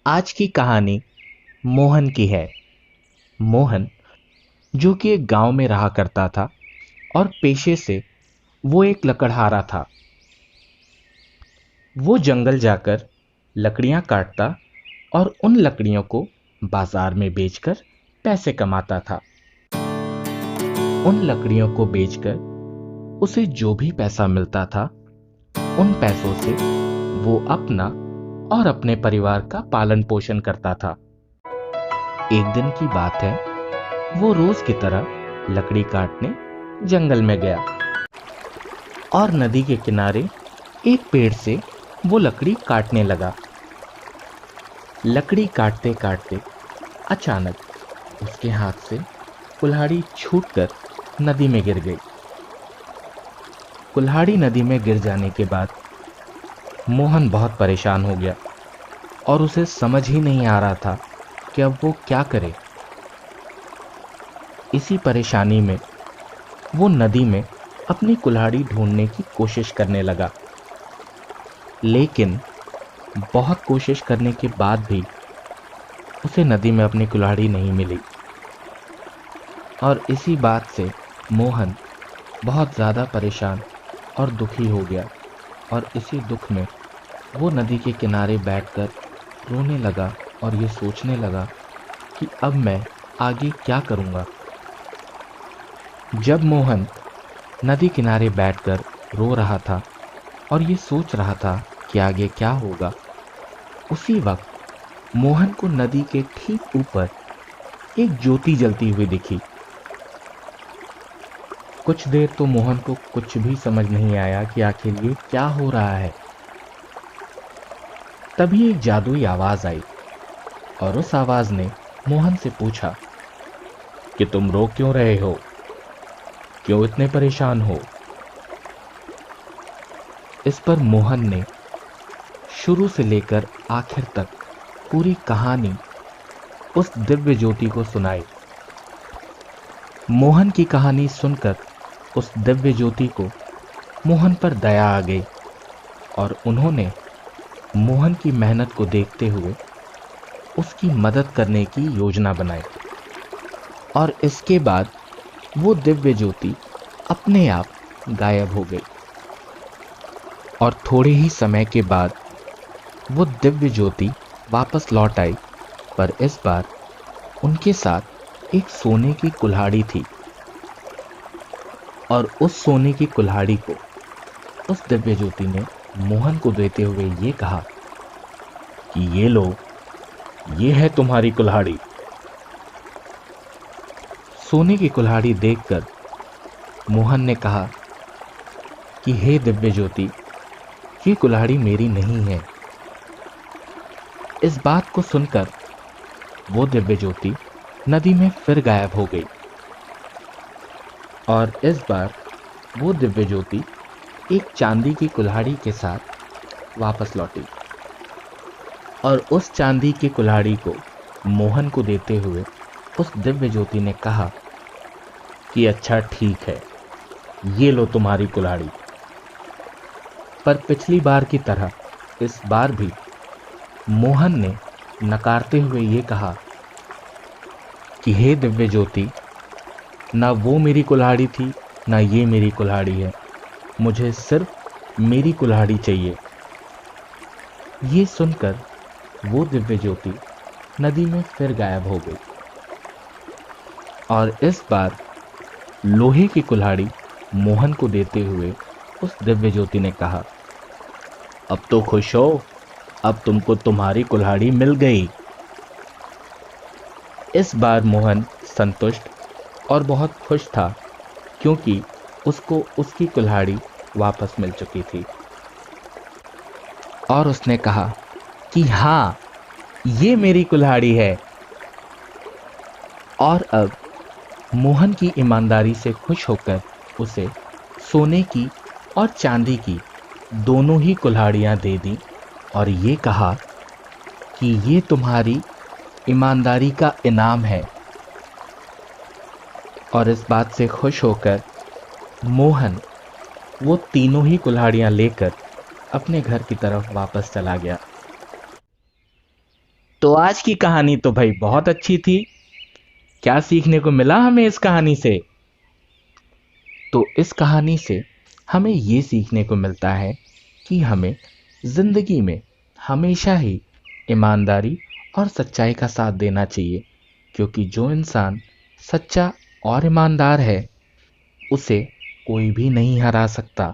आज की कहानी मोहन की है। मोहन जो कि एक गांव में रहा करता था और पेशे से वो एक लकड़हारा था। वो जंगल जाकर लकड़ियां काटता और उन लकड़ियों को बाजार में बेचकर पैसे कमाता था। उन लकड़ियों को बेचकर उसे जो भी पैसा मिलता था, उन पैसों से वो अपना और अपने परिवार का पालन पोषण करता था। एक दिन की बात है, वो रोज की तरह लकड़ी काटने जंगल में गया और नदी के किनारे एक पेड़ से वो लकड़ी काटने लगा। लकड़ी काटते काटते अचानक उसके हाथ से कुल्हाड़ी छूटकर नदी में गिर गई। कुल्हाड़ी नदी में गिर जाने के बाद मोहन बहुत परेशान हो गया और उसे समझ ही नहीं आ रहा था कि अब वो क्या करे। इसी परेशानी में वो नदी में अपनी कुल्हाड़ी ढूंढने की कोशिश करने लगा, लेकिन बहुत कोशिश करने के बाद भी उसे नदी में अपनी कुल्हाड़ी नहीं मिली। और इसी बात से मोहन बहुत ज़्यादा परेशान और दुखी हो गया और इसी दुख में वो नदी के किनारे बैठकर रोने लगा और ये सोचने लगा कि अब मैं आगे क्या करूँगा। जब मोहन नदी किनारे बैठकर रो रहा था और ये सोच रहा था कि आगे क्या होगा, उसी वक्त मोहन को नदी के ठीक ऊपर एक ज्योति जलती हुई दिखी। कुछ देर तो मोहन को कुछ भी समझ नहीं आया कि आखिर ये क्या हो रहा है। तभी एक जादुई आवाज आई और उस आवाज ने मोहन से पूछा कि तुम रो क्यों रहे हो, क्यों इतने परेशान हो। इस पर मोहन ने शुरू से लेकर आखिर तक पूरी कहानी उस दिव्य ज्योति को सुनाई। मोहन की कहानी सुनकर उस दिव्य ज्योति को मोहन पर दया आ गई और उन्होंने मोहन की मेहनत को देखते हुए उसकी मदद करने की योजना बनाई। और इसके बाद वो दिव्य ज्योति अपने आप गायब हो गई और थोड़े ही समय के बाद वो दिव्य ज्योति वापस लौट आई, पर इस बार उनके साथ एक सोने की कुल्हाड़ी थी। और उस सोने की कुल्हाड़ी को उस दिव्य ज्योति ने मोहन को देते हुए ये कहा कि ये लो, ये है तुम्हारी कुल्हाड़ी। सोने की कुल्हाड़ी देखकर मोहन ने कहा कि हे दिव्य ज्योति, ये कुल्हाड़ी मेरी नहीं है। इस बात को सुनकर वो दिव्य ज्योति नदी में फिर गायब हो गई और इस बार वो दिव्य ज्योति एक चांदी की कुल्हाड़ी के साथ वापस लौटी। और उस चांदी की कुल्हाड़ी को मोहन को देते हुए उस दिव्य ज्योति ने कहा कि अच्छा ठीक है, ये लो तुम्हारी कुल्हाड़ी। पर पिछली बार की तरह इस बार भी मोहन ने नकारते हुए ये कहा कि हे दिव्य ज्योति, ना वो मेरी कुल्हाड़ी थी, ना ये मेरी कुल्हाड़ी है, मुझे सिर्फ मेरी कुल्हाड़ी चाहिए। ये सुनकर वो दिव्य ज्योति नदी में फिर गायब हो गई और इस बार लोहे की कुल्हाड़ी मोहन को देते हुए उस दिव्य ज्योति ने कहा, अब तो खुश हो, अब तुमको तुम्हारी कुल्हाड़ी मिल गई। इस बार मोहन संतुष्ट और बहुत खुश था क्योंकि उसको उसकी कुल्हाड़ी वापस मिल चुकी थी। और उसने कहा कि हाँ, ये मेरी कुल्हाड़ी है। और अब मोहन की ईमानदारी से खुश होकर उसे सोने की और चांदी की दोनों ही कुल्हाड़ियाँ दे दी और ये कहा कि ये तुम्हारी ईमानदारी का इनाम है। और इस बात से खुश होकर मोहन वो तीनों ही कुल्हाड़ियाँ लेकर अपने घर की तरफ वापस चला गया। तो आज की कहानी तो भाई बहुत अच्छी थी। क्या सीखने को मिला हमें इस कहानी से? तो इस कहानी से हमें ये सीखने को मिलता है कि हमें जिंदगी में हमेशा ही ईमानदारी और सच्चाई का साथ देना चाहिए, क्योंकि जो इंसान सच्चा और ईमानदार है उसे कोई भी नहीं हरा सकता।